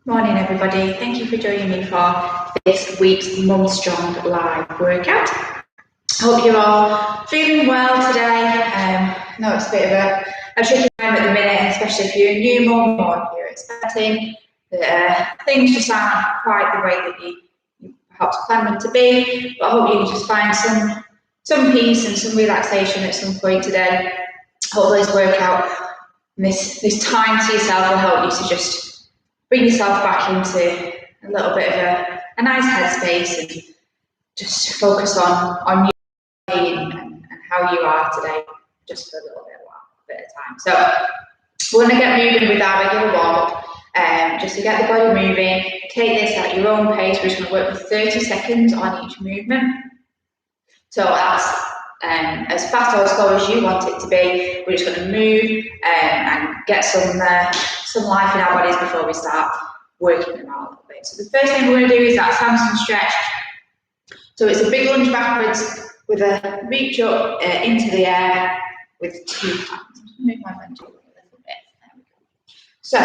Morning everybody, thank you for joining me for this week's MumStrong live workout. Hope you're all feeling well today. I know it's a bit of a tricky time at the minute, especially if you're a new mum or if you're expecting that things just aren't quite the way that you perhaps planned them to be, but I hope you can just find some peace and some relaxation at some point today. Hopefully this workout and this time to yourself will help you to just bring yourself back into a little bit of a nice headspace and just focus on you and how you are today, just for a little bit of time. So we're going to get moving with our regular warm-up, just to get the body moving. Take this at your own pace. We're just going to work with 30 seconds on each movement. So that's as fast or as slow as you want it to be. We're just going to move and get some life in our bodies before we start working them out a little bit. So the first thing we're going to do is that hamstring stretch. So it's a big lunge backwards with a reach up into the air with 2 hands. I'm just going to move my bench up a little bit. There we go. So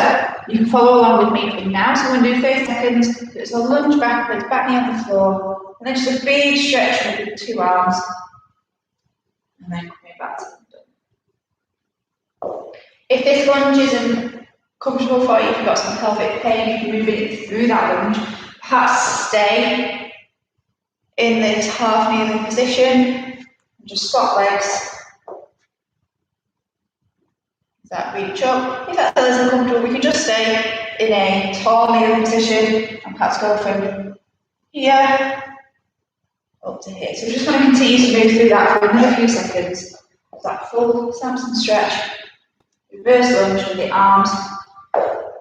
you can follow along with me from now. So we're going to do 30 seconds. So it's a lunge backwards, back knee on the floor, and then just a big stretch with 2 arms. And then coming back to the done. If this lunge isn't comfortable for you, if you've got some pelvic pain, if you're moving it through that lunge, perhaps stay in this half kneeling position and just swap legs. That reach up. If that still isn't comfortable, we can just stay in a tall kneeling position and perhaps go from here up to here. So we're just going to continue to move through that for another few seconds. That full Samson stretch. Reverse lunge with the arms.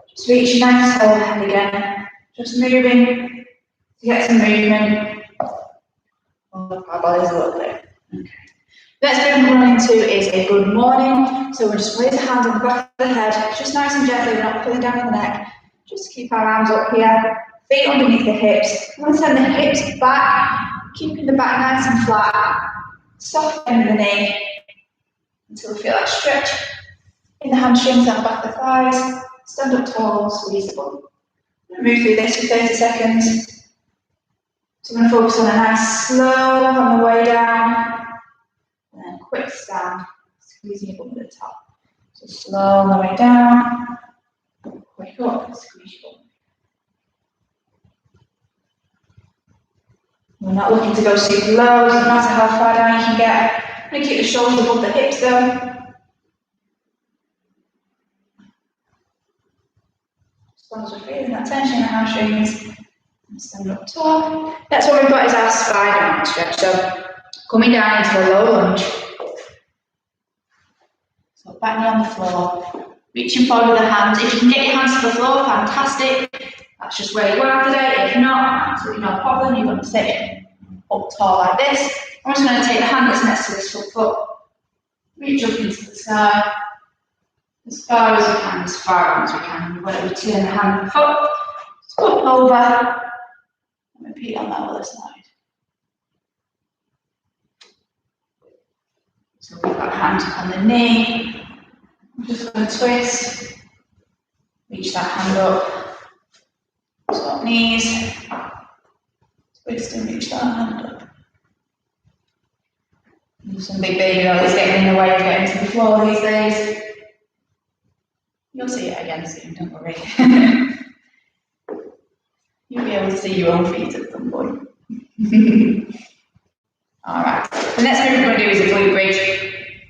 Just reach nice overhead again. Just moving to get some movement. Hold our bodies a little bit. Okay. Next thing we're going into is a good morning. So we'll just raise the hands on the back of the head, just nice and gently, we're not pulling down on the neck. Just keep our arms up here, feet underneath the hips. We want to send the hips back, keeping the back nice and flat. Soften the knee until we feel that stretch in the hamstrings and back of the thighs. Stand up tall, squeeze the bum. Move through this for 30 seconds. So I'm going to focus on a nice slow on the way down. And then quick stand, squeezing your bum at the top. So slow on the way down, quick up, squeeze your bum. We're not looking to go super low, doesn't matter how far down you can get. I'm going to keep the shoulders above the hips though. As long as we're feeling that tension in the hamstrings. Stand up tall. Next one we've got is our Spider-Man stretch. So coming down into a low lunge. So back knee on the floor, reaching forward with the hands. If you can get your hands to the floor, fantastic. That's just where you are today. If not, absolutely no problem. You're going to sit up tall like this. I'm just going to take the hand that's next to this front foot, reach up into the sky, as far as we can, as far as we can. We're going to turn the hand and foot, scoop over, and repeat on that other side. So we've got hand on the knee. I'm just going to twist, reach that hand up, swap knees, twist and reach that hand up. Some big baby is getting in the way of getting to the floor these days. You'll see it again soon, don't worry. You'll be able to see your own feet at some point. Alright, the next movement we're going to do is a glute bridge.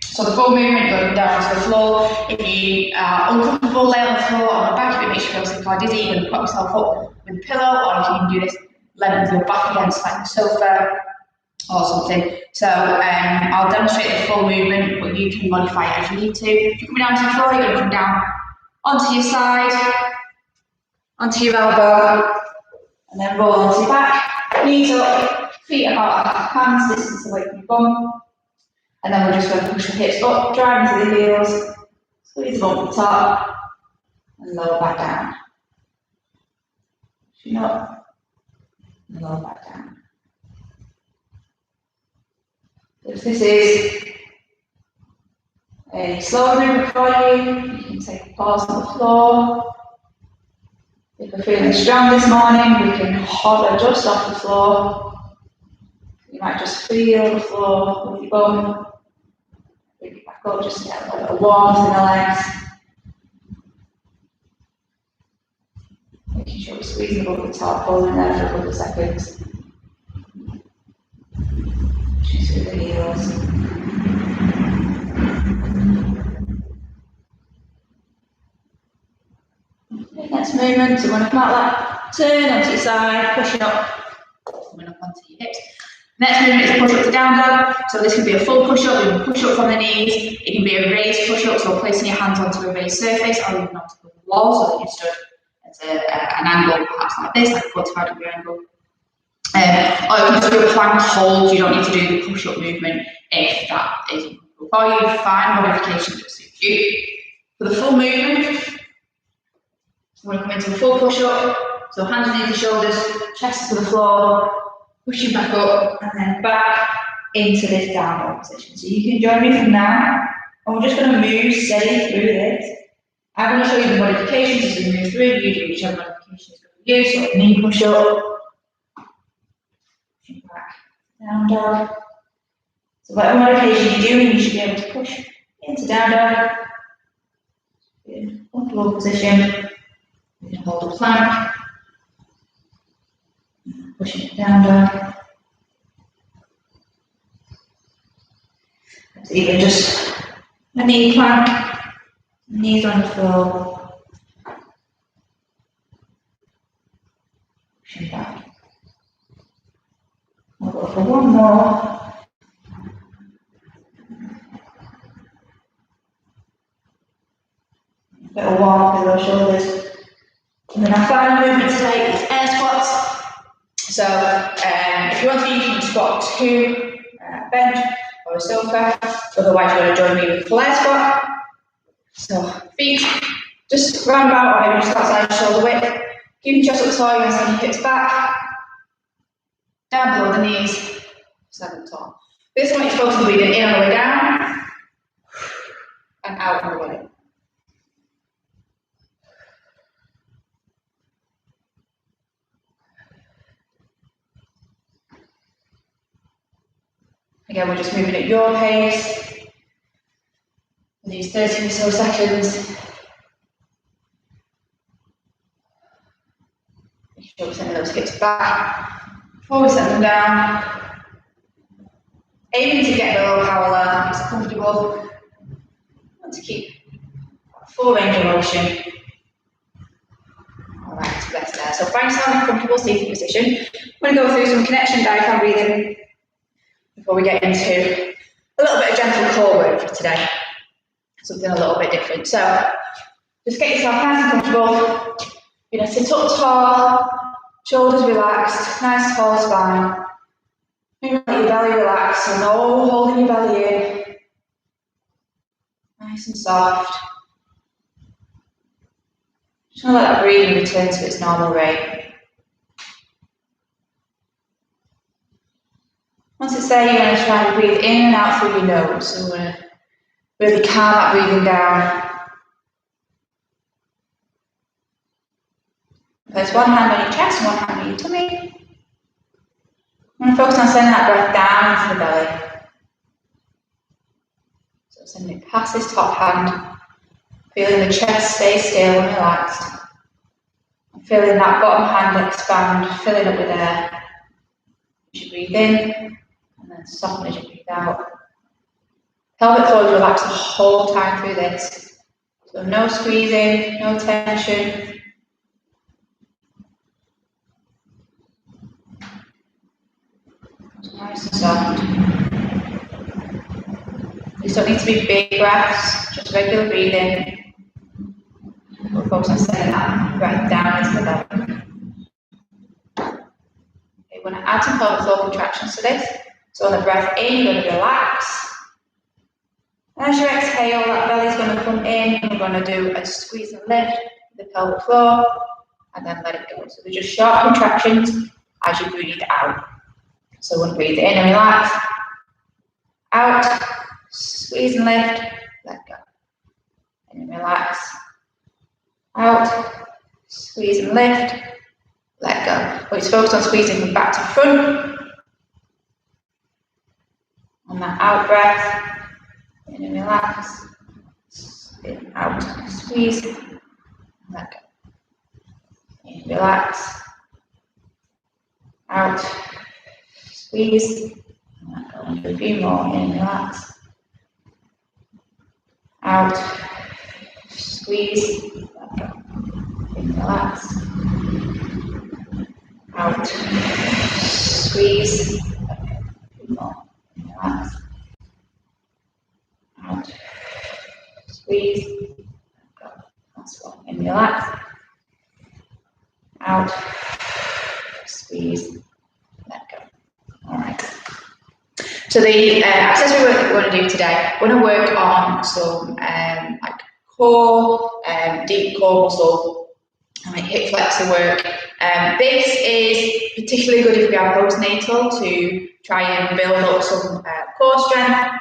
So the full movement going down to the floor. If you are uncomfortable, lay on the floor on the back. If it makes you feel super dizzy, you can prop yourself up with a pillow, or you can do this laying with your back against like a sofa or something. So I'll demonstrate the full movement, but you can modify it if you need to. If you're coming down to the floor, you're going to come down onto your side, onto your elbow, and then roll onto your back, knees up, feet about hands distance away from your bum. And then we're just going to push the hips up, drive into the heels, squeeze them up the top, and lower back down. Pushing up, and lower back down. If this is a slower movement for you, you can take a pause on the floor. If we're feeling strong this morning, we can hover just off the floor. You might just feel the floor with your bum. Bring it back up, just to get a little bit of warmth in the legs. Making sure we're squeezing above the top, holding there for a couple of seconds. Pushing through the heels. Next movement, so we're going to come out like turn onto your side, pushing up, coming up onto your hips. Next movement is push up to down dog. So this can be a full push up, you can push up from the knees. It can be a raised push up, so placing your hands onto a raised surface or even onto the wall so that you're stood at an angle, perhaps like this, like a 45-degree angle. Or you can just do a plank hold. You don't need to do the push up movement if that isn't for you. Find modification that suits you. For the full movement, we're going to come into a full push up. So hands underneath the shoulders, chest to the floor, pushing back up, and then back into this down dog position. So you can join me from now, and we're just going to move steady through this. I'm going to show you the modifications as we move through. You do whichever modification is good for you. So knee push up, pushing back, down dog. So whatever modification you're doing, you should be able to push into down dog. Comfortable position. You can hold a plank. Pushing it down dog. So even just a knee plank, knees on the floor. Pushing back. I'll go for one more. A bit of warmth through those shoulders. And then our final movement today is air squats. So if you want to, you can squat to a bench or a sofa. Otherwise, you're going to join me with a full air squat. So feet just round about, or maybe just outside shoulder width. Keep your chest up tall, you're going to send your hips back. Down below the knees, stand up tall. This one you're supposed to be breathing in on the way down and out on the way. Again, we're just moving at your pace. For these 30 or so seconds. Make sure we're sending those hips back before we set them down. Aiming to get below parallel, it's comfortable. Want to keep full range of motion. Alright, rest there. So find yourself in a comfortable seated position. I'm going to go through some connection diaphragm breathing before we get into a little bit of gentle core work for today. Something a little bit different. So just get yourself nice and comfortable. You're going to sit up tall, shoulders relaxed, nice tall spine. Maybe let your belly relax, so no holding your belly in. Nice and soft. Just going to let that breathing return to its normal rate. Once it's there, you're going to try and breathe in and out through your nose. So we're going to really calm that breathing down. Place one hand on your chest and one hand on your tummy. And focus on sending that breath down into the belly. So sending it past this top hand. Feeling the chest stay still and relaxed. And feeling that bottom hand expand, filling up with air. You should breathe in and then soften as you breathe out. Pelvic floor is relaxed the whole time through this. So no squeezing, no tension. Nice and soft. These don't need to be big breaths, just regular breathing. We'll focus on sending that breath down into the belly. Okay, we're going to add some pelvic floor contractions to this. So on the breath in, you're going to relax. As you exhale, that belly's going to come in, and we're going to do a squeeze and lift the pelvic floor, and then let it go. So they're just short contractions as you breathe out. So we're going to breathe in and relax, out, squeeze and lift, let go. And then relax, out, Squeeze and lift, let go. But it's focused on squeezing from back to front. On that out breath, in and relax, in, out, squeeze, let go. In, relax, out, squeeze, let go. And do a few more, in, relax, out, squeeze, let go. In, relax, out, squeeze, let go. A few more, in, relax, out, squeeze, let go. Last one, in, relax, out, squeeze, let go. All right. So the accessory work that we're going to do today, we're going to work on some like core, deep core muscle, and like hip flexor work. This is particularly good if we are postnatal to try and build up some core strength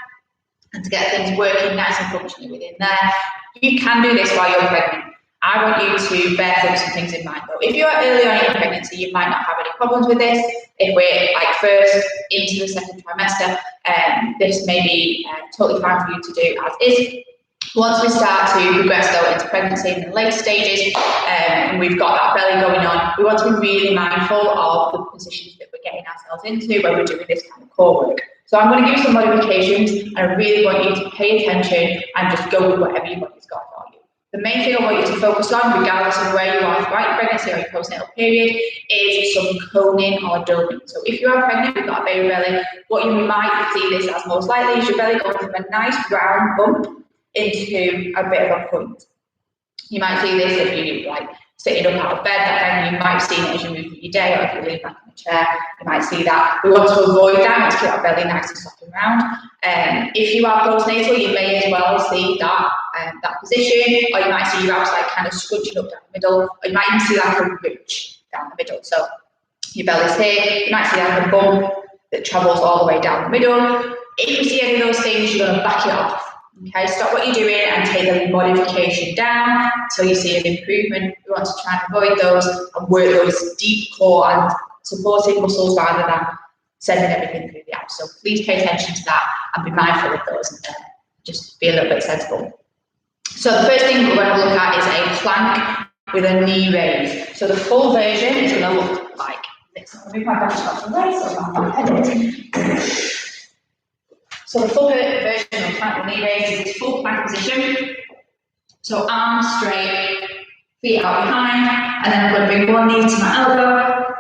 and to get things working nice and functionally within there. You can do this while you're pregnant. I want you to bear some things in mind though. If you're early on in your pregnancy, you might not have any problems with this. If we're like first into the second trimester, this may be totally fine for you to do as is. Once we start to progress though into pregnancy in the later stages, and we've got that belly going on, we want to be really mindful of the positions that we're getting ourselves into when we're doing this kind of core work. So I'm going to give you some modifications, and I really want you to pay attention and just go with whatever your body's got for you. The main thing I want you to focus on, regardless of where you are throughout your pregnancy or your postnatal period, is some coning or doming. So if you are pregnant, you've got a baby belly, what you might see this as most likely is your belly going from a nice round bump into a bit of a point. You might see this if you're like sitting up out of bed, and you might see it as you move through your day, or if you lean back in the chair, you might see that. We want to avoid that, we want to keep our belly nice and soft and round. If you are postnatal, you may as well see that that position, or you might see your abs like kind of scrunching up down the middle, or you might even see like a ridge down the middle. So your belly's here, you might see like a bump that travels all the way down the middle. If you see any of those things, you're going to back it off. Okay, stop what you're doing and take the modification down until you see an improvement. We want to try and avoid those and work those deep core and supporting muscles rather than sending everything through the abs. So please pay attention to that and be mindful of those and just be a little bit sensible. So the first thing we're going to look at is a plank with a knee raise. So the full version is going to look like this. I'll move my body shots away so I'm not headed. So the full version of plank with knee raise is this full plank position. So arms straight, feet out behind, and then I'm going to bring one knee to my elbow,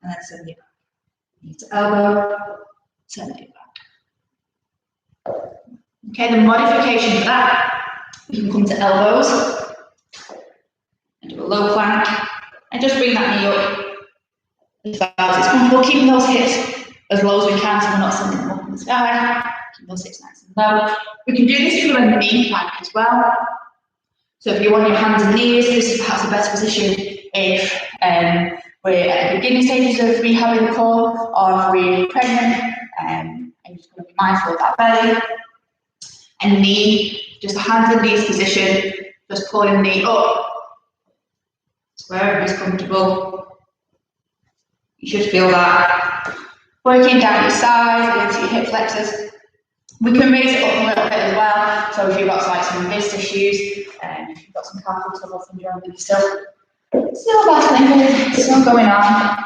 and then send it back. Knee to elbow, send it back. Okay, the modification for that, you can come to elbows, and do a low plank, and just bring that knee up as far as it's comfortable, keeping those hips as low as we can so we're not sending them up in the sky. Keep those hips nice and low. We can do this from a knee plank as well. So if you want your hands and knees, this is perhaps the best position if we're at the beginning stages of rehabbing the core, or if we're pregnant, and you're just going to be mindful of that belly. And knee, just hands and knees position, just pulling the knee up to wherever is comfortable. You should feel that. Working down your sides, into your hip flexors. We can raise it up a little bit as well. So if you've got like some wrist issues, if you've got some carpal tunnel syndrome, but still battling with it, still going on.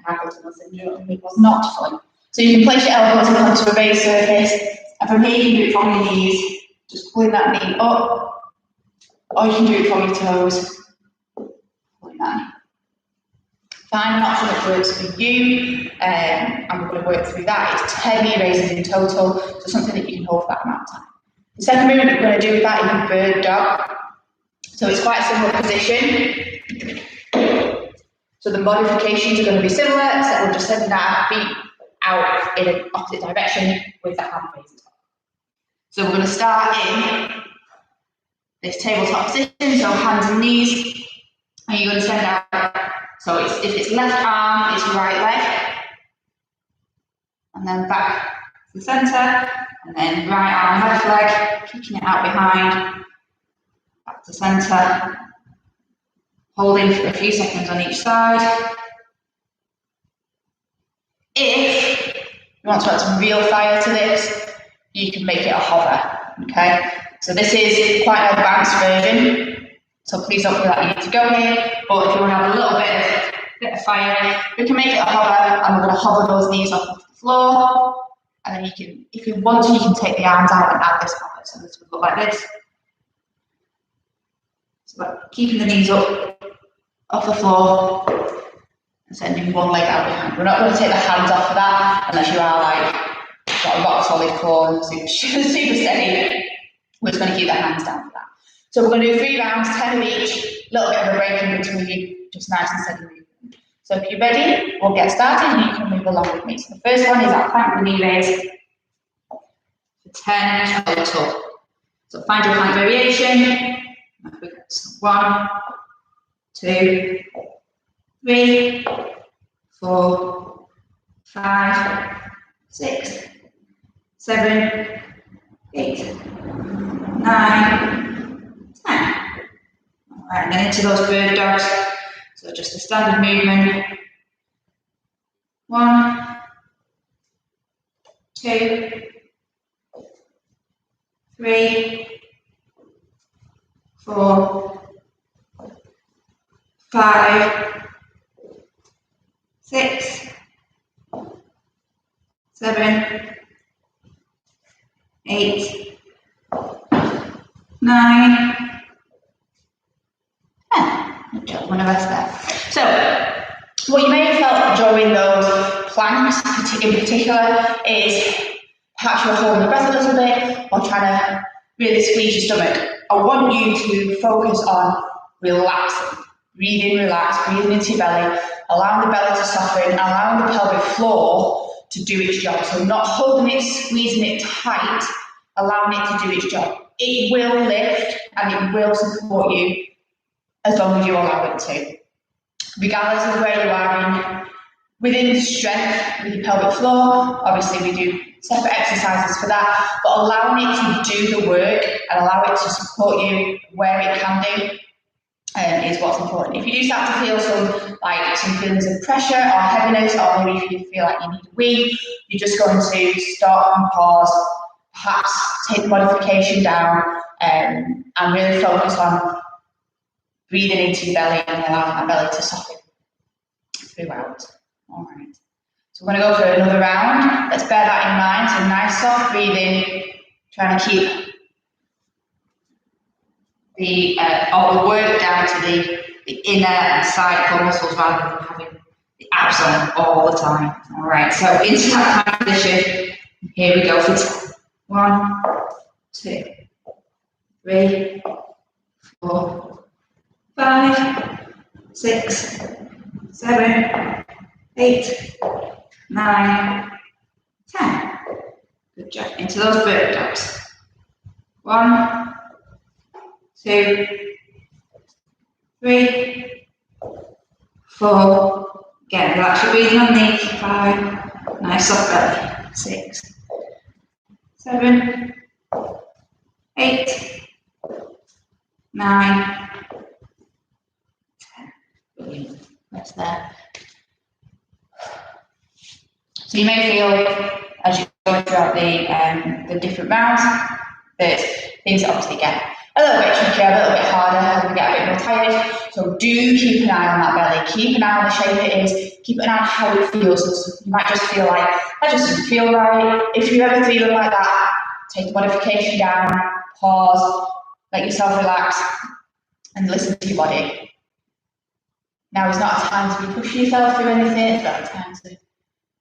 Carpal tunnel syndrome, it was not fun. So you can place your elbows onto a raised surface, and from here you can do it from your knees, just pulling that knee up, or you can do it from your toes, pulling that knee. Find an option that works for you, and we're going to work through that. It's 10 knee raises in total, so something that you can hold for that amount of time. The second movement we're going to do with that is a bird dog. So it's quite a similar position. So the modifications are going to be similar, except we're just sending our feet out in an opposite direction with the hand raised up. So we're going to start in this tabletop position, so hands and knees, and you're going to send out. So if it's left arm, it's right leg, and then back to the centre, and then right arm, left leg, kicking it out behind, back to centre, Holding for a few seconds on each side. If you want to add some real fire to this, you can make it a hover, okay? So this is quite an advanced version, so please don't feel like you need to go here, but if you want to have a little bit of fire, we can make it a hover, and we're going to hover those knees off the floor, and then you can, if you want to, you can take the arms out and add this hover. So this would look like this. So like keeping the knees up off the floor, and sending one leg out behind. We're not going to take the hands off of that unless you are like got a rock solid core and super steady. We're just going to keep the hands down for that. So we're going to do 3 rounds, 10 of each, a little bit of a break in between, just nice and steady movement. So if you're ready, we'll get started and you can move along with me. So the first one is our plank with knee raise for 10 total. So find your plank variation. 1, 2, 3, 4, 5, 6, 7, 8, 9, 10. Alright, and then into those bird dogs. So just a standard movement. 1, 2, 3, 4, 5, 6, 7, 8, 9, 10. Good job, one of us there. So, what you may have felt during those planks in particular is perhaps you're holding your breath a little bit or trying to really squeeze your stomach. I want you to focus on relaxing. Breathing, relax, breathing into your belly, allowing the belly to soften, allowing the pelvic floor to do its job. So not holding it, squeezing it tight, allowing it to do its job. It will lift and it will support you as long as you allow it to. Regardless of where you are within strength with your pelvic floor, obviously we do separate exercises for that, but allowing it to do the work and allow it to support you where it can do is what's important. If you do start to feel some feelings of pressure or heaviness, or maybe if you feel like you need a wee, you're just going to stop and pause, perhaps take the modification down, and really focus on breathing into your belly and allowing that belly to soften throughout. All right. So we're going to go for another round. Let's bear that in mind. So nice soft breathing, trying to keep all the work down to the inner and side core muscles rather than having the abs on all the time. All right, so into that position. Here we go for 10. 1, 2, 3, 4, 5, 6, 7, 8, 9, 10. Good job. Into those bird dogs. 1, 2, 3, 4. Again, relax your breathing underneath. 5. Nice soft belly. 6, 7, 8, 9, 10. Brilliant. That's there. So you may feel as you go throughout the different rounds that things obviously get a little bit trickier, a little bit harder, and we get a bit more tired. So do keep an eye on that belly, keep an eye on the shape it is, keep an eye on how it feels. So you might just feel like, that just doesn't feel right. If you're ever feeling like that, take the modification down, pause, let yourself relax, and listen to your body. Now is not a time to be pushing yourself through anything, it's not a time to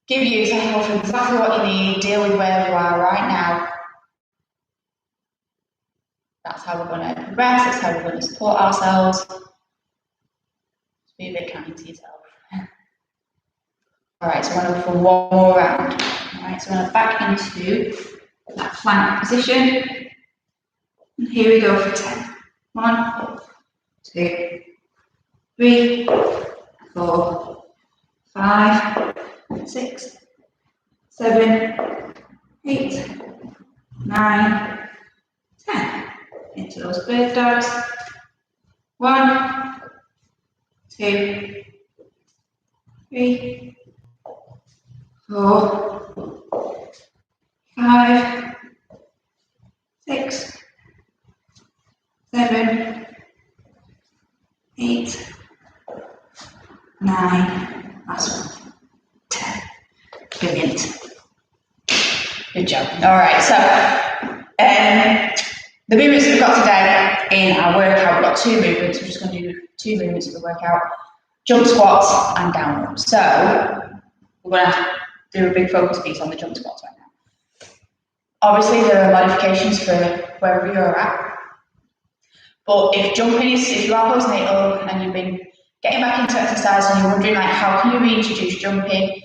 give yourself exactly what you need, deal with where you are right now. That's how we're going to progress, that's how we're going to support ourselves. Just be a bit kind to yourself. Alright, so we're going to go for one more round. Alright, so we're going to back into that plank position. And here we go for 10. 1, 2, 3, 4, 5, 6, 7, 8, 9, 10. Into those bird dogs. 1, 2, 3, 4, 5, 6, 7, 8, 9, last one, 10. Brilliant. Good job. All right, so the movements we've got today in our workout, we've got 2 movements. We're just going to do 2 movements for the workout: jump squats and down ups. So we're going to do a big focus piece on the jump squats right now. Obviously, there are modifications for wherever you're at. But if you are postnatal and you've been getting back into exercise and you're wondering like, how can you reintroduce jumping?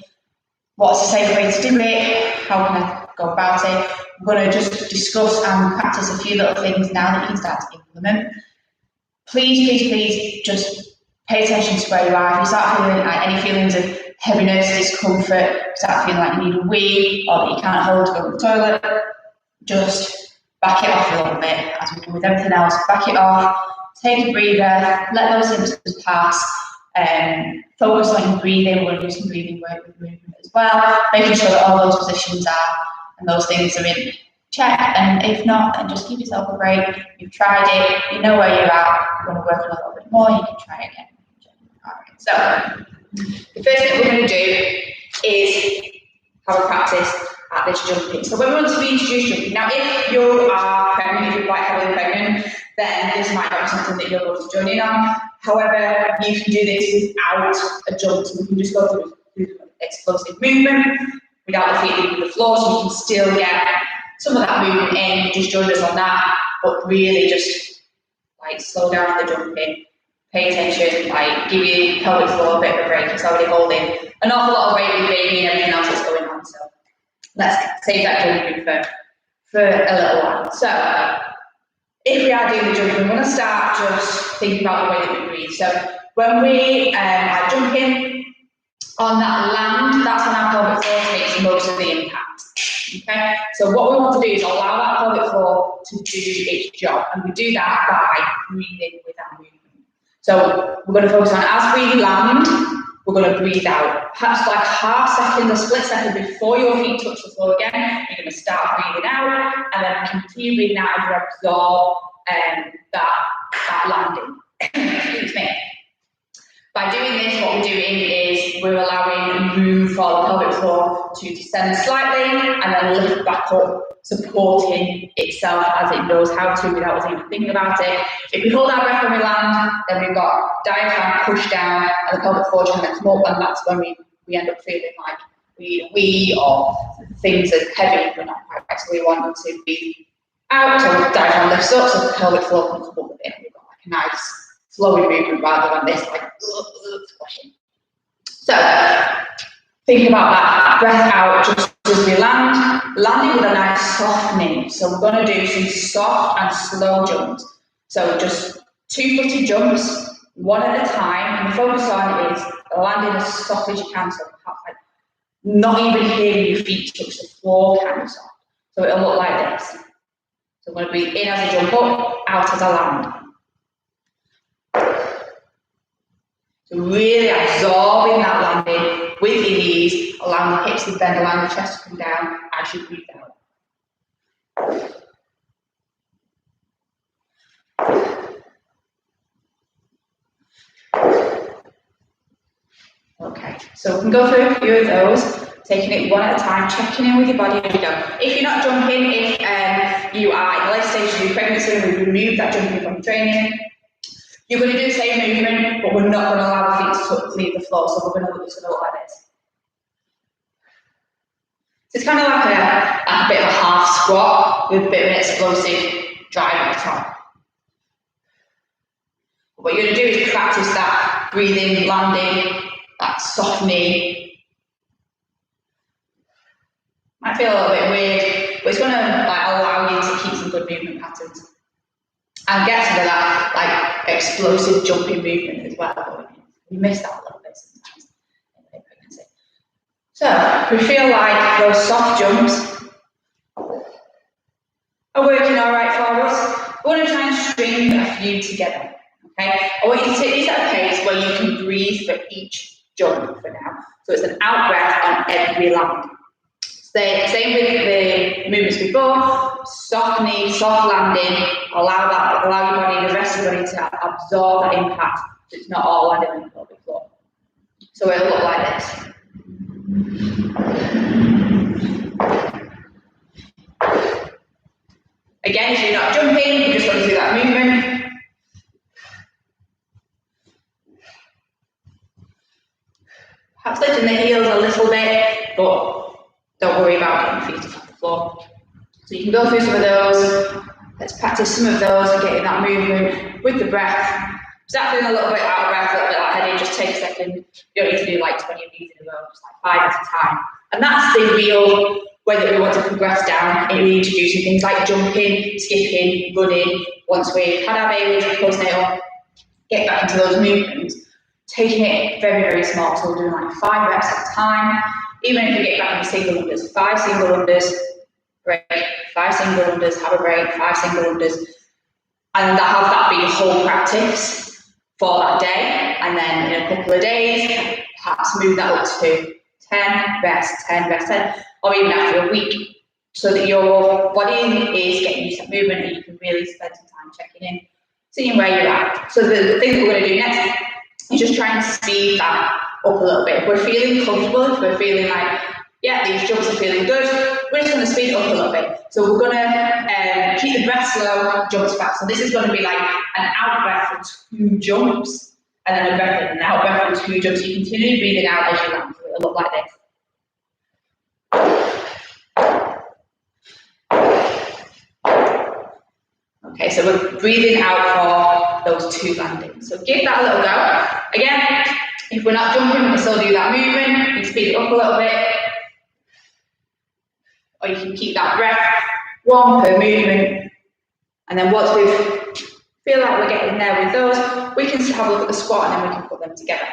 What's the safe way to do it? How can I go about it? We're going to just discuss and practice a few little things now that you can start to implement. Please just pay attention to where you are. If you start feeling like any feelings of heaviness, discomfort, start feeling like you need a wee or that you can't hold to go to the toilet, just back it off a little bit, as we do with everything else. Back it off, take a breather, let those symptoms pass. Focus on your breathing. We're going to do some breathing work with movement as well, making sure that all those positions are and those things are in check. And if not, then just give yourself a break. You've tried it, you know where you're at. You're going to work on a little bit more, you can try again. All right, so the first thing we're going to do is have a practice at this jumping. So when we want to reintroduce jumping, now if you are pregnant, if you're quite heavily pregnant, then this might not be something that you're going to join in on. However, you can do this without a jump, so we can just go through explosive movement without the feet leaving the floor, so you can still get some of that movement in. Just join us on that, but really just like slow down the jumping, pay attention, like give your pelvic floor a bit of a break. It's already holding an awful lot of weight with baby and everything else that's going on, so let's save that jumping for a little while. So if we are doing the jumping, we're going to start just thinking about the way that we breathe. So when we are jumping on that land, that's when our pelvic floor takes most of the impact. Okay, so what we want to do is allow that pelvic floor to do its job, and we do that by breathing with our movement. So we're going to focus on, as we land, we're going to breathe out. Perhaps like half second, a split second before your feet touch the floor again, you're going to start breathing out, and then continue breathing out as you absorb that landing. Excuse me. By doing this, what we're doing is we're allowing room for the pelvic floor to descend slightly and then lift back up, supporting itself as it knows how to without us even thinking about it. If we hold our breath when we land, then we've got diaphragm pushed down and the pelvic floor trying to come up, and that's when we end up feeling like we or things are heavy, we're not quite right. So we want to be out, so the diaphragm lifts up, so the pelvic floor can come up with it, and we've got like a nice flowing movement rather than this like squashing. So think about that breath out just as we landing with a nice softening. So we're going to do some soft and slow jumps. So just 2-footed jumps, one at a time, and the focus on is landing as soft as you can, so perhaps like not even hearing your feet touch the floor, kind of soft. So it'll look like this. So I'm going to breathe in as I jump up, out as I land. So really absorbing that landing with your knees, allowing the hips to bend, allowing the chest to come down as you breathe out. Okay, so we can go through a few of those, taking it one at a time, checking in with your body as you go. If you're not jumping, if you are in the late stages of your pregnancy, we remove that jumping from training. You're going to do the same movement, but we're not going to allow the feet to leave the floor, so we're going to look like this. So it's kind of like a bit of a half squat with a bit of an explosive drive at the top. What you're going to do is practice that breathing, landing, that softening. Might feel a little bit weird, but it's going to allow you to keep some good movement patterns. And get to that explosive jumping movement as well. You miss that a little bit sometimes in pregnancy. So we feel like those soft jumps are working all right for us. We're going to try and string a few together. Okay, I want you to take these at a pace where you can breathe for each jump for now. So it's an out breath on every land. Same with the movements before, soft knee, soft landing, allow your body, the rest of your body to absorb that impact, so it's not all landing on the pelvic floor. So it'll look like this. Again, if you're not jumping, you just want to do that movement. Perhaps lifting the heels a little bit, but don't worry about getting your feet off the floor. So you can go through some of those. Let's practice some of those and getting that movement with the breath. Start feeling a little bit out of breath, a little bit lightheaded, just take a second. You don't need to do like 20 of these in a row, just like 5 at a time. And that's the real way that we want to progress down in introducing things like jumping, skipping, running. Once we've had our babies, postnatal, get back into those movements. Taking it very, very small, so we're doing like 5 reps at a time. Even if you get back into single unders, 5 single unders, break, 5 single unders, have a break, 5 single unders, and have that be your whole practice for that day. And then in a couple of days, perhaps move that up to 10 reps, 10 reps, 10, or even after a week, so that your body is getting used to that movement and you can really spend some time checking in, seeing where you're at. So the thing that we're going to do next is just try and speed that up a little bit. If we're feeling comfortable, if we're feeling like, yeah, these jumps are feeling good, we're just going to speed it up a little bit. So we're going to keep the breath slow, jumps fast. So this is going to be like an out breath for 2 jumps, and then a breath in, and an out breath for 2 jumps. You continue breathing out as you land. So it'll look like this. Okay, so we're breathing out for those 2 landings. So give that a little go. Again, if we're not jumping, we can still do that movement. You can speed it up a little bit. Or you can keep that breath, 1 per movement. And then once we feel like we're getting there with those, we can have a look at the squat and then we can put them together.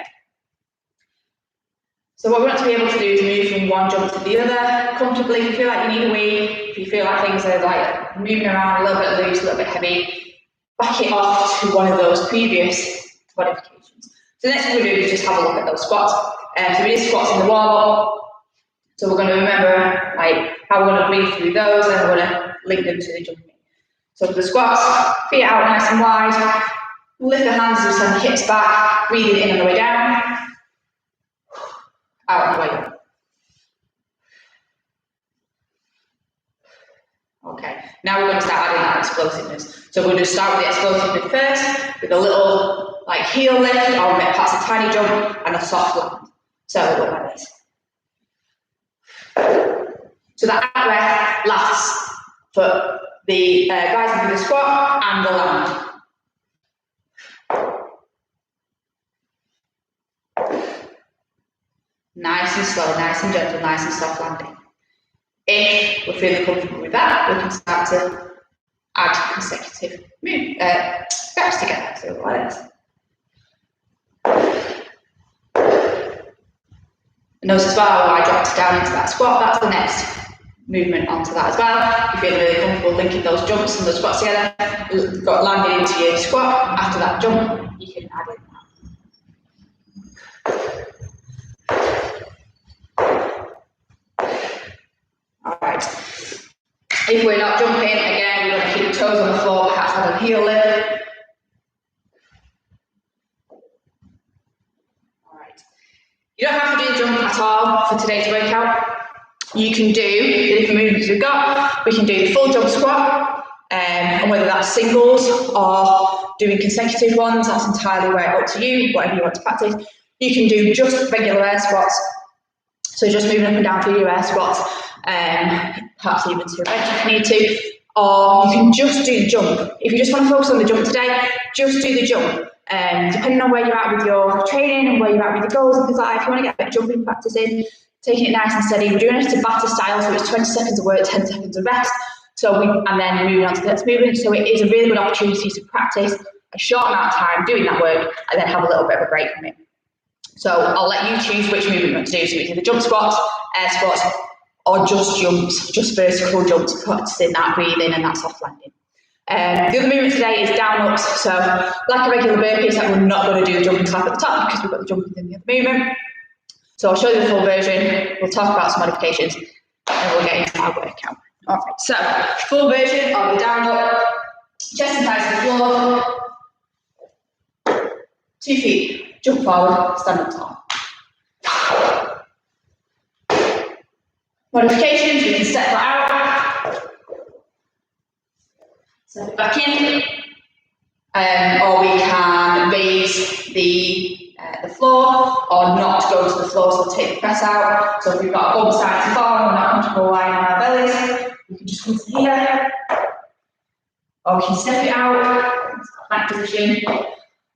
So what we want to be able to do is move from one jump to the other comfortably. If you feel like you need a wee, if you feel like things are like moving around a little bit loose, a little bit heavy, back it off to one of those previous modifications. So the next thing we're doing is just have a look at those squats. So we did squats in the warm-up. So we're going to remember like how we're going to breathe through those, and we're going to link them to the jumping. So for the squats, feet out nice and wide, lift the hands as we send the hips back, breathing in on the way down, out on the way up. Okay, now we're going to start adding that explosiveness. So we're going to start with the explosiveness first, with a little like heel lift, or perhaps a tiny jump, and a soft land. So it'll look like this. So that breath lasts for the rising through the squat and the land. Nice and slow, nice and gentle, nice and soft landing. If we're feeling comfortable with that, we can start to add consecutive steps together. So like this. And notice as well, I dropped down into that squat, that's the next movement onto that as well. If you're feeling really comfortable linking those jumps and those squats together, you've got landing into your squat. After that jump, you can add in that. Alright. If we're not jumping, again, we're going to keep the toes on the floor, perhaps have a heel lift. Alright. You don't have to do the jump at all for today's workout. You can do the different movements we've got. We can do the full jump squat, and whether that's singles or doing consecutive ones, that's entirely up to you, whatever you want to practice. You can do just regular air squats, so just moving up and down through your air squats, perhaps even to a bench if you need to, or you can just do the jump. If you just want to focus on the jump today, just do the jump. Depending on where you're at with your training and where you're at with your goals and things like that, if you want to get a bit of jumping practice in, taking it nice and steady. We're doing it Tabata style, so it's 20 seconds of work, 10 seconds of rest. And then moving on to the next movement. So it is a really good opportunity to practice a short amount of time doing that work and then have a little bit of a break from it. So I'll let you choose which movement you want to do. So it's either jump squats, air squats, or just jumps, just vertical jumps, practicing that breathing and that soft landing. The other movement today is down ups, so like a regular burpee, except we're not going to do the jumping slap at the top because we've got the jumping in the other movement. So I'll show you the full version, we'll talk about some modifications, and we'll get into our workout. Alright, so full version of the down up, chest and thighs to the floor, 2 feet, jump forward, stand up tall. Modifications, we can step that out, step it back in, or we can raise the floor, or not go to the floor, so take the press out. So if we've got a bump side to fall and we're not comfortable lying on our bellies, we can just come to here, or we can step it out, back position,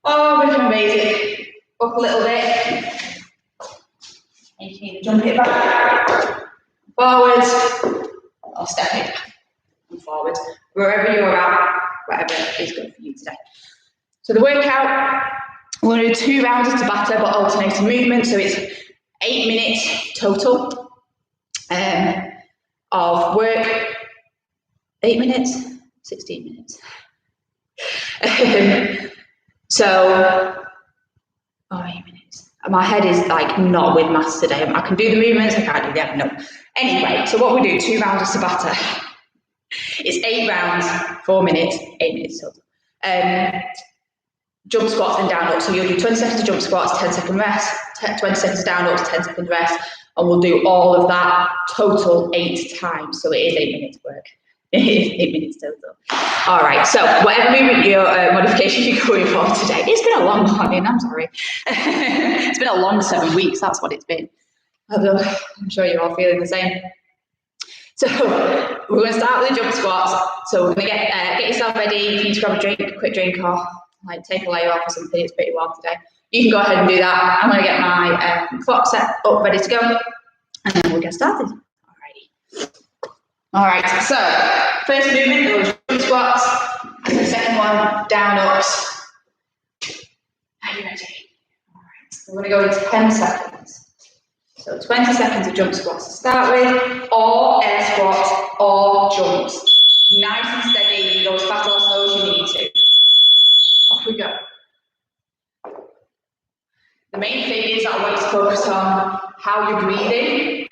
or we can raise it up a little bit, and you can either jump it back, forwards, or step it back and forwards, wherever you're at, whatever is good for you today. So the workout, we're going to do 2 rounds of Tabata, but alternating movement, so it's 8 minutes total of work. 8 minutes? 16 minutes. So, 8 minutes. My head is like not with maths today. I can do the movements, I can't do them, no. Anyway, so what we do, 2 rounds of Tabata. It's 8 rounds, 4 minutes, 8 minutes total. Jump squats and down ups. So you'll do 20 seconds of jump squats, 10 second rest, 20 seconds of down ups, 10 second rest, and we'll do all of that total 8 times. So it is 8 minutes work. It is 8 minutes total. All right, so whatever movement your modification you're going for today, it's been a long morning, I'm sorry. It's been a long 7 weeks, that's what it's been. Although I'm sure you're all feeling the same. So we're going to start with the jump squats. So we're going to get yourself ready. You need to grab a drink, a quick drink, or like take a layer off or something. It's pretty warm today. You can go ahead and do that. I'm going to get my clock set up, ready to go, and then we'll get started. Alrighty. All right. So first movement, those jump squats, and the second one, down ups. Are you ready? All right. So we're going to go into 10 seconds. So 20 seconds of jump squats to start with, or air squats, or jumps. Nice and steady, you can go as fast or slow as you need to. Off we go. The main thing is that I want you to focus on how you're breathing.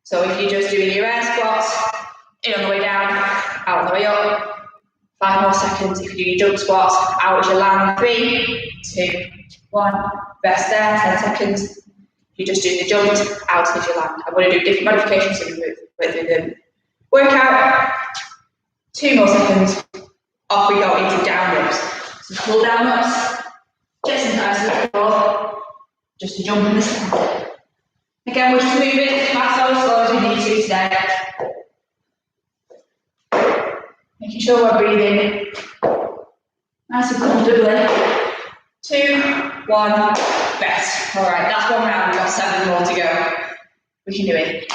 So if you're just doing your air squats, in on the way down, out on the way up. 5 more seconds. If you do your jump squats, out as you land. 3, 2, 1. Rest there, 10 seconds. If you just do the jumps, out as you land. I'm going to do different modifications so we move through the workout. 2 more seconds. Off we go into down ups. So pull down ups, chest and thighs to the floor, just to jump in the stand. Again, we're just moving as fast or as slow as we need to today. Making sure we're breathing nice and comfortably. 2, 1, rest. All right, that's 1 round. We've got 7 more to go. We can do it.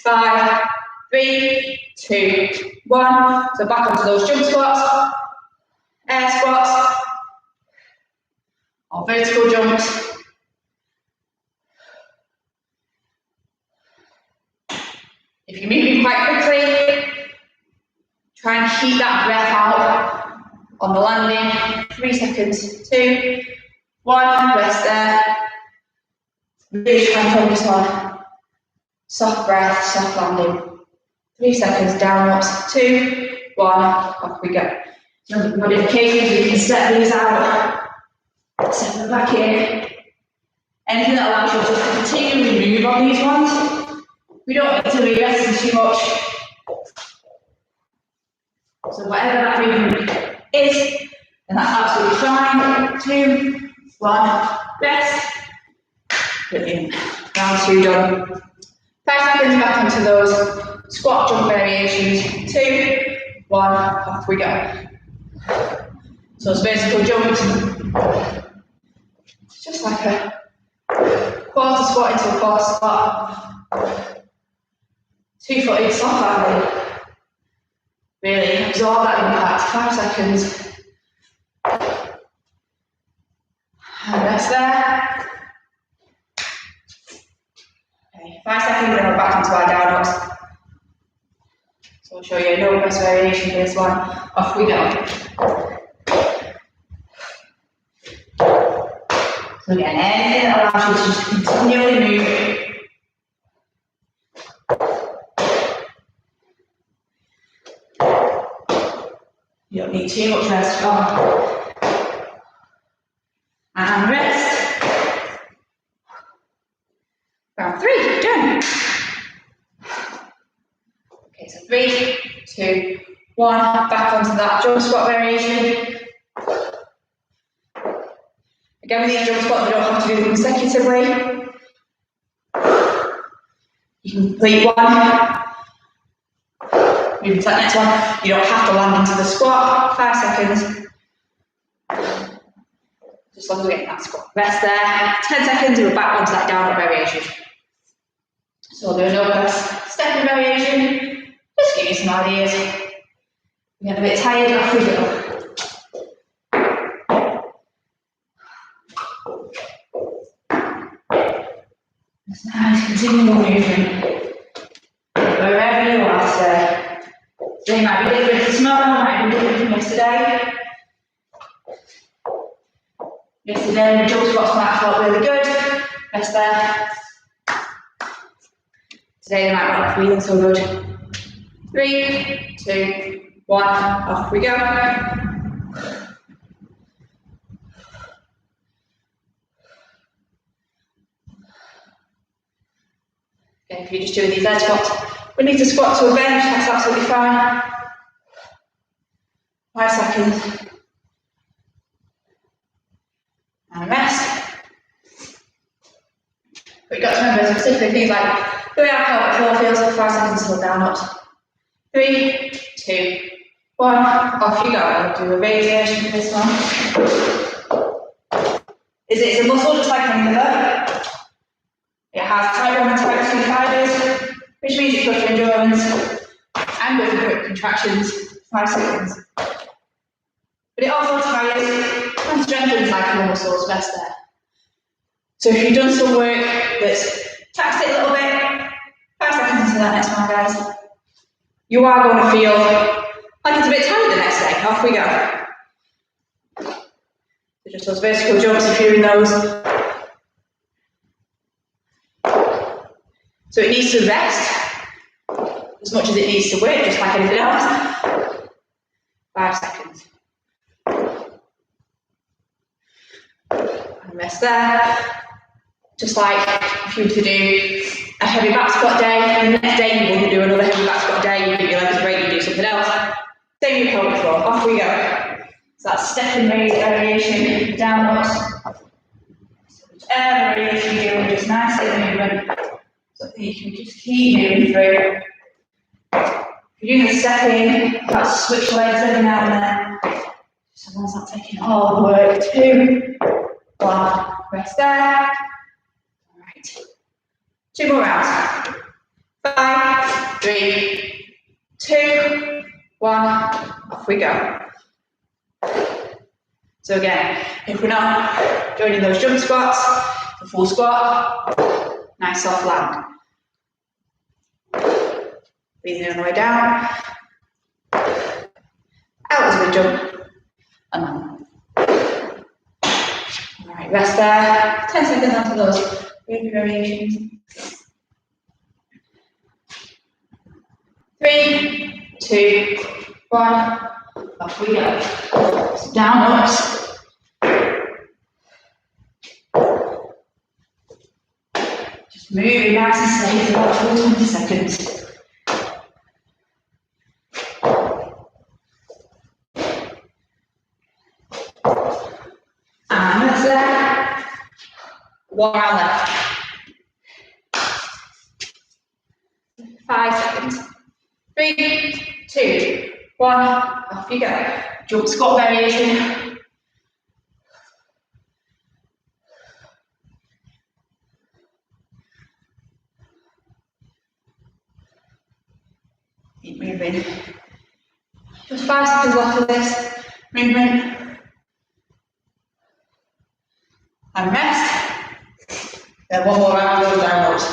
5, 3, 2, 1. So back onto those jump squats, air squats, or vertical jumps. If you're moving quite quickly, try and keep that breath out on the landing. 3 seconds, 2, 1, rest there. Really try and focus on soft breath, soft landing. 3 seconds, down ups, 2, 1, off we go. Some modifications, we can set these out, set them back in. Anything that allows you to continually move on these ones. We don't need to be resting too much. So whatever that movement is, then that's absolutely fine. 2, 1, rest. Brilliant. Round 2 done. 5 seconds back onto those squat jump variations. 2, 1, off we go. So it's vertical jumps. It's just like a quarter squat into a quarter squat. 2-footed soft landing. Really absorb that impact. 5 seconds. And rest there. Okay, 5 seconds, then we're back into our down ups. So we'll show you a no press variation for this one. Off we go. So again, anything that allows you to just continually move. You don't need too much rest. And rest. Round 3, done. Okay, so 3, 2, 1, back onto that jump squat variation. Again, with these jump squats, you don't have to do them consecutively. You can complete one. Moving to that next one. You don't have to land into the squat. 5 seconds. Just as long as we're getting that squat. Rest there. 10 seconds, we're back onto that downward variation. So we'll do a no press stepping variation. Just give you some ideas. We're getting a bit tired, off we go. It's nice, continual movement. Wherever you are today. Today might be different to tomorrow, might be different from yesterday. Yesterday the jump squats might have felt really good. Rest there. Today they might not be feeling so good. 3, 2, 1, off we go. Okay, if you're just doing these leg squats, we need to squat to a bench, that's absolutely fine. 5 seconds. And rest. But you've got to remember, specifically things like the way our pelvic floor feels, 5 seconds till down ups. 3, 2, 1, off you go. I'll do a variation for this one. It's a muscle just like any other. It has tight one and tight 2 fibers, which means it's good for endurance and good for quick contractions, 5 seconds. But it also tires and strengthens like your muscles, best there. So if you've done some work that's taxed it a little bit, 5 seconds into that next one, guys. You are going to feel like it's a bit tired the next day. Off we go. So just those vertical jumps, if you're in those. So it needs to rest as much as it needs to work, just like anything else. 5 seconds. And rest there. Just like if you were to do a heavy back squat day, and the next day you wouldn't do another heavy back squat day, you give your legs a break, you do something else. Same with pelvic floor. Off we go. So that's step and raise variation, downwards. Whichever variation you're doing, just nice little movement. So that you can just keep moving through. If you're doing the step in, that's switch legs every now and then. Someone's not taking all the work. 2, 1, rest there. Alright. 2 more rounds. 5, 3, 2, 1, off we go. So again, if we're not joining those jump squats, the full squat, nice soft land. Breathing on the way down. Out as we jump. And on. Alright, rest there. 10 seconds after those breathing variations. 3, 2, 1, off we go. So downwards. Just moving nice and steady for about 20 seconds. And that's there. 1 round left. 5 seconds. 3, 2, 1, off you go. Jump squat variation. Keep moving. Just 5 seconds left of this movement. And rest. Then 1 more round of those downwards.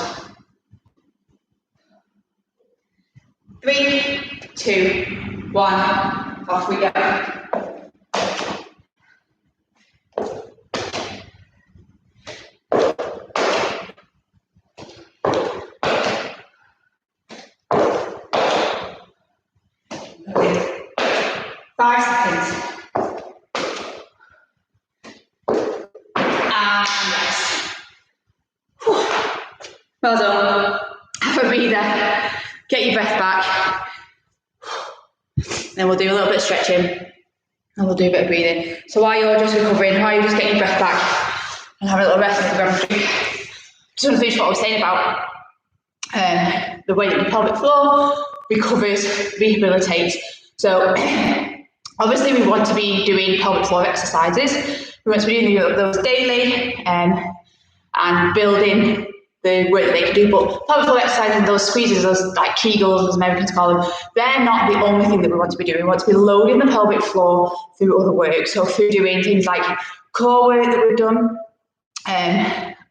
3, 2, 1, off we go. Okay. 5 seconds. And rest. Whew. Well done. Have a breather. Get your breath back. Then we'll do a little bit of stretching and we'll do a bit of breathing. So while you're just recovering, while you're just getting your breath back and having a little rest and grab a drink, just want to finish what I was saying about the way that your pelvic floor recovers, rehabilitates. So obviously we want to be doing pelvic floor exercises. We want to be doing those daily and building the work that they can do, but pelvic floor exercises, those squeezes, those like Kegels, as Americans call them, they're not the only thing that we want to be doing. We want to be loading the pelvic floor through other work. So through doing things like core work that we've done,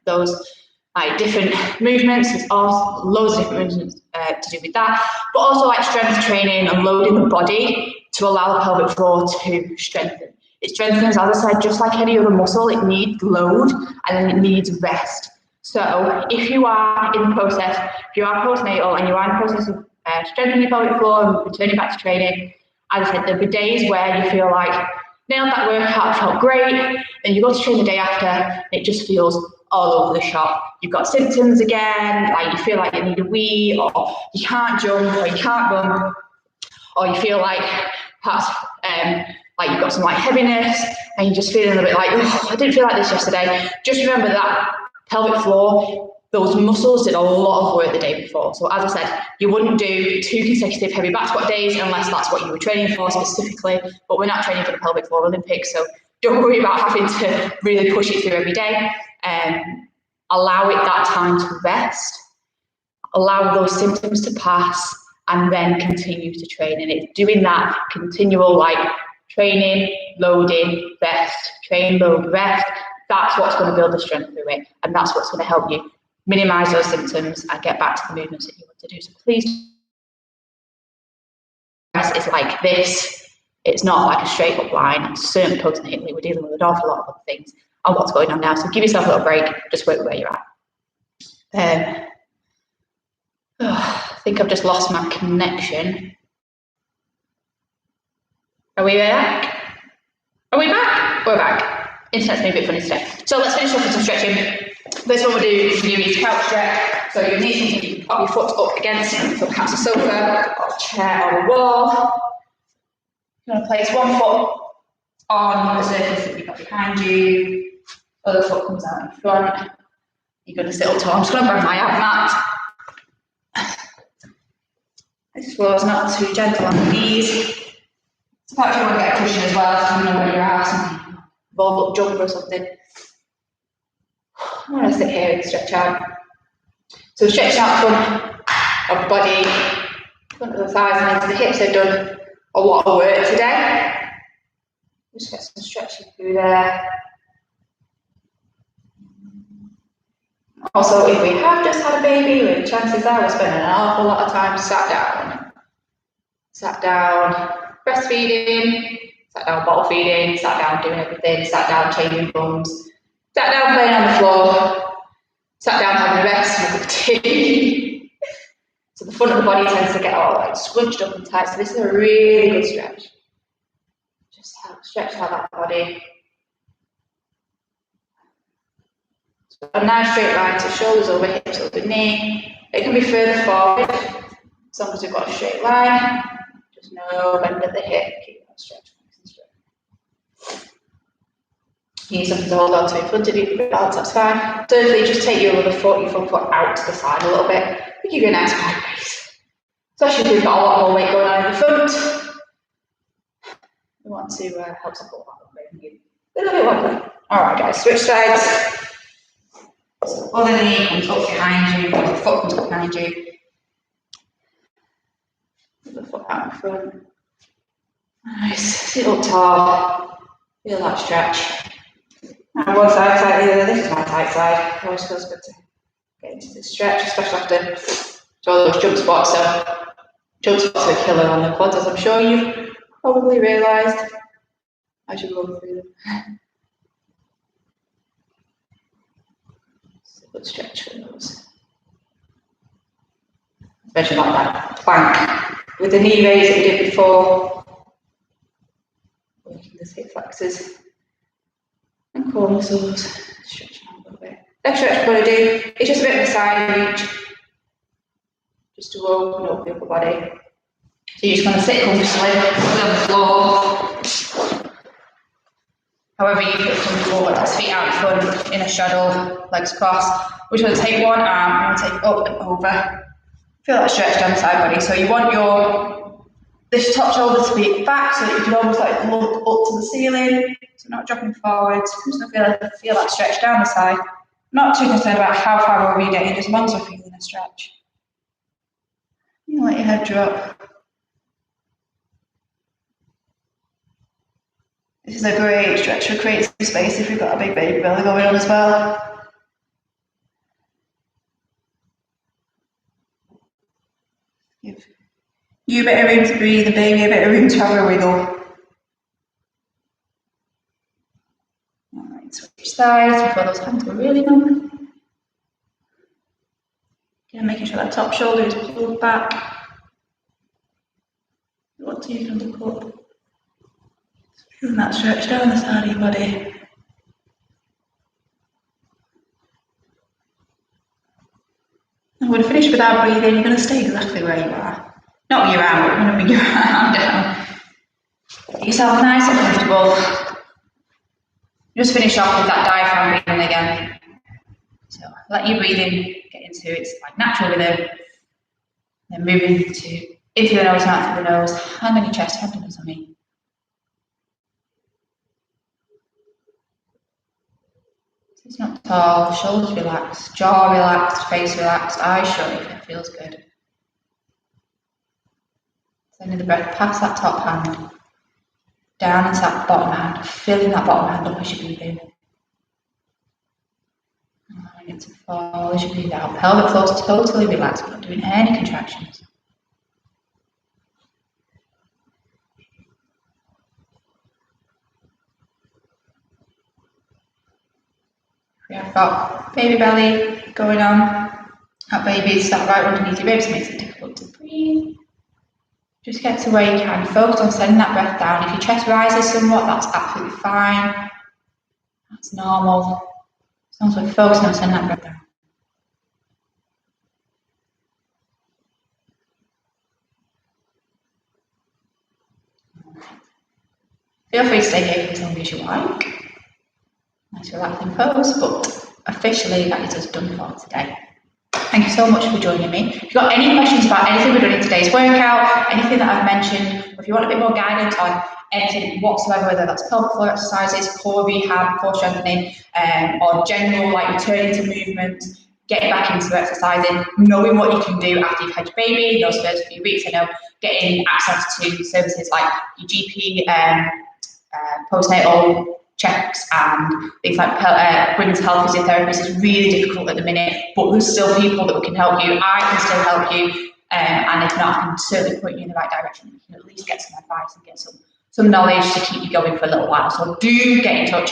those like different movements, there's all loads of different movements to do with that, but also like strength training and loading the body to allow the pelvic floor to strengthen. It strengthens, as I said, just like any other muscle, it needs load and then it needs rest. So if you are in the process, if you are postnatal and you are in the process of strengthening your pelvic floor and returning back to training, as I said, there'll be days where you feel like, nailed that workout, felt great, then you go to train the day after, and it just feels all over the shop. You've got symptoms again, like you feel like you need a wee, or you can't jump, or you can't run, or you feel like perhaps like you've got some like heaviness, and you're just feeling a bit like, oh, I didn't feel like this yesterday. Just remember that pelvic floor, those muscles did a lot of work the day before. So as I said, you wouldn't do 2 consecutive heavy back squat days unless that's what you were training for specifically, but we're not training for the pelvic floor Olympics, so don't worry about having to really push it through every day. Allow it that time to rest, allow those symptoms to pass, and then continue to train. And it's doing that continual like training, loading, rest, train, load, rest. That's what's going to build the strength through it, and that's what's going to help you minimize those symptoms and get back to the movements that you want to do. So please, it's like this. It's not like a straight up line. And certainly postnatally, we're dealing with an awful lot of other things and what's going on now. So give yourself a little break. Just work where you're at. I think I've just lost my connection. Are we back? Are we back? We're back. Internet's been a bit funny today. So let's finish off with some stretching. First one we'll do is your knees couch stretch. So your knees, you can pop your foot up against, so perhaps a sofa or a chair or a wall. You're going to place one foot on the surface that you've got behind you. Other foot comes out in front. You're going to sit up tall. I'm just going to grab my ab mat. This floor is not too gentle on the knees. So perhaps you want to get a cushion as well, if you know where you're at. Roll up jumper or something. I'm going to sit here and stretch out. So stretch out front of the body, front of the thighs and into the hips. They've done a lot of work today. Just get some stretching through there. Also, if we have just had a baby, the chances are we're spending an awful lot of time sat down. Sat down breastfeeding, sat down bottle feeding, sat down doing everything, sat down changing bums, sat down playing on the floor, sat down having a rest and a cup of tea. So the front of the body tends to get all like scrunched up and tight. So this is a really good stretch. Just help stretch out that body. So a nice straight line, so shoulders over hips over knee. It can be further forward as long as we've got a straight line. Just no bend at the hip. Keep that stretch. You need something to hold on to in front of you, balance, that's fine. Thirdly, just take your front foot out to the side a little bit. We give you a nice wide raise. Especially if we've got a lot more weight going on in the front. We want to help support that movement. A little bit wobbly. Alright guys, switch sides. So other knee comes up behind you, the foot comes up behind you. Put the foot out in front. Nice, sit up tall. Feel that stretch. And one side slightly, this is my tight side. It always feels good to get into this stretch, especially after all those jump squats. So Jump spots are a killer on the quads, as I'm sure you've probably realised as you go through them. So a good stretch for those. Especially like that plank with the knee raise that we did before. Working the hip flexors and core muscles. Stretching out a little bit. Next stretch we're going to do is just a bit of a side reach, just to open up the upper body. So you're just going to sit comfortably on the floor. However you feel comfortable, with feet out in front, in a shadow, legs crossed. We're just going to take one arm and take up and over. Feel that stretch down the side body. So you want this top shoulder to be back so that you can almost like look up to the ceiling. So not dropping forwards. I'm just going to feel that stretch down the side. Not too concerned about how far over you're getting, just as long as we're feeling a stretch. You let your head drop. This is a great stretch for creating some space if you've got a big baby belly going on as well. Give you a bit of room to breathe, the baby a bit of room to have a wiggle. Alright, switch sides before those hands go really long. Again, making sure that top shoulder is pulled back. You want to use under cup. Feeling that stretch down the side of your body. And we're going to finish with our breathing. You're going to stay exactly where you are. Not with your arm, but you're going to bring your arm down. Get yourself nice and comfortable. Just finish off with that diaphragm breathing again. So let your breathing get into its like natural rhythm. Then moving into the nose and out through the nose. Hand on your chest, hand on your tummy. It's not tall, shoulders relaxed, jaw relaxed, face relaxed, eyes shut if it feels good. Sending the breath past that top hand, down into that bottom hand, filling that bottom hand up as you breathe in. Allowing it to fall as you breathe out. Pelvic floor is totally relaxed, we're not doing any contractions. We have got baby belly going on. That baby is sat right underneath your ribs, makes it difficult to breathe. Just get to where you can. Focus on sending that breath down. If your chest rises somewhat, that's absolutely fine. That's normal. As long as we're focusing on sending that breath down. Feel free to stay here for as long as you like. Nice relaxing pose, but officially that is us done for today. Thank you so much for joining me. If you've got any questions about anything we're doing in today's workout, anything that I've mentioned, or if you want a bit more guidance on anything whatsoever, whether that's pelvic floor exercises, core rehab, core strengthening, or general like returning to movement, getting back into exercising, knowing what you can do after you've had your baby in those first few weeks, I know getting access to services like your GP, postnatal checks and things like women's health physiotherapists is really difficult at the minute, but there's still people that can help you. I can still help you, and if not, I can certainly point you in the right direction. You can at least get some advice and get some knowledge to keep you going for a little while. So do get in touch.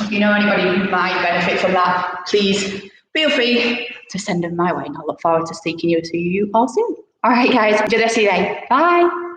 If you know anybody who might benefit from that, please feel free to send them my way, and I'll look forward to speaking to you all soon. All right, guys, enjoy the rest of your day. Bye.